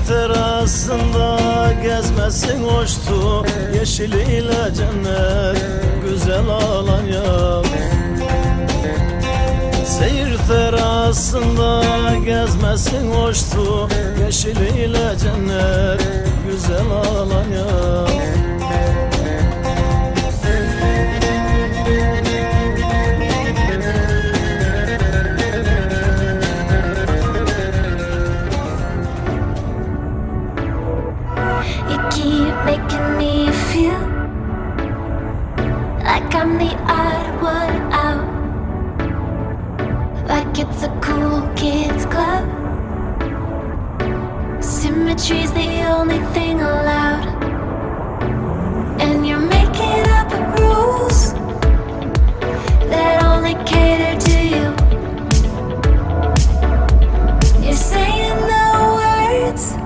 terasında gezmesin hoştu, yeşiliyle cennet güzel Alanya. Seyir terasında gezmesin hoştu, yeşiliyle cennet güzel Alanya. Making me feel like I'm the odd one out, like it's a cool kids club. Symmetry's the only thing allowed, and you're making up rules that only cater to you. You're saying the words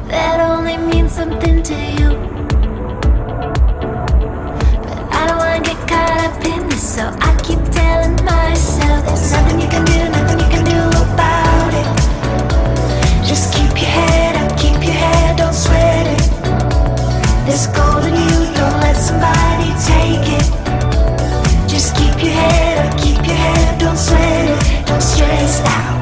that only mean something to you. But I don't wanna get caught up in this, so I keep telling myself there's nothing you can do, nothing you can do about it. Just keep your head up, keep your head, don't sweat it. There's gold in you, don't let somebody take it. Just keep your head up, keep your head, don't sweat it, don't stress out.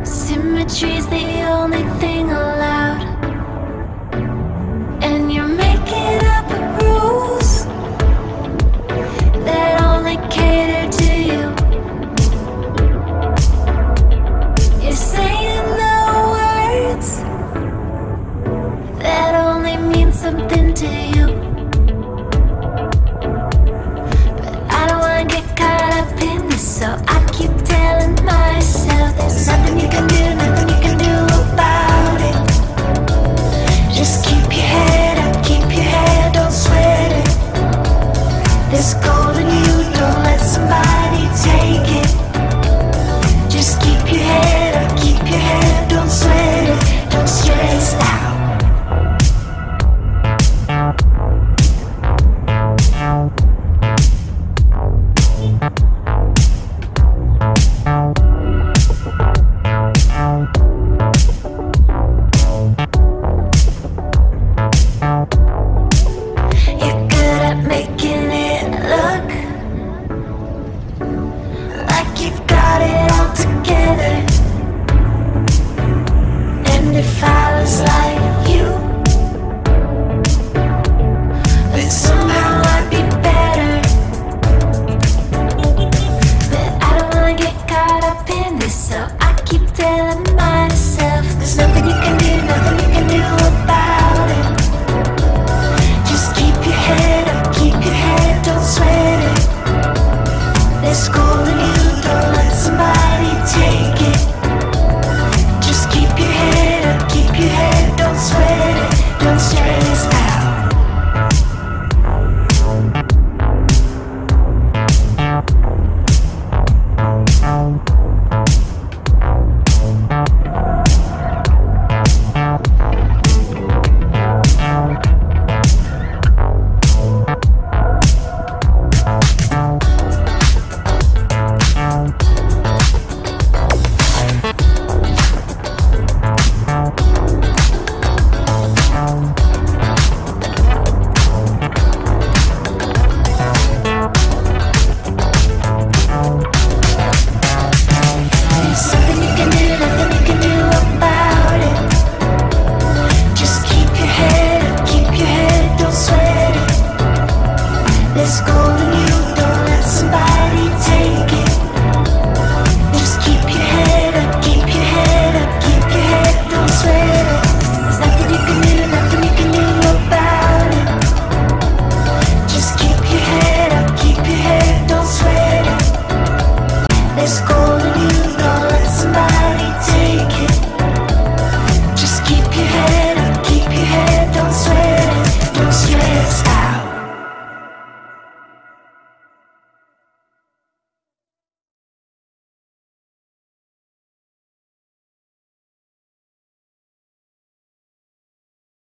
Symmetry's the only thing allowed, and you're making up rules that only cater to you. You're saying the words that only mean something to you. But I don't wanna get caught up in this, so I keep telling myself there's nothing you can do, nothing you can do about it. Just keep your head up, keep your head, don't sweat it. There's gold in you, don't let somebody take it. Just keep your head up, keep your head, don't sweat it, don't stress out. You're good at making it look ones like you, then somehow I'd be better. But I don't wanna get caught up in this, so I keep telling myself there's nothing you can do, nothing you can do about it. Just keep your head up, keep your head, don't sweat it. There's gold in you, don't let somebody take it. Just keep your head up, keep your head, don't sweat it, don't stress out. There's gold in you, don't let somebody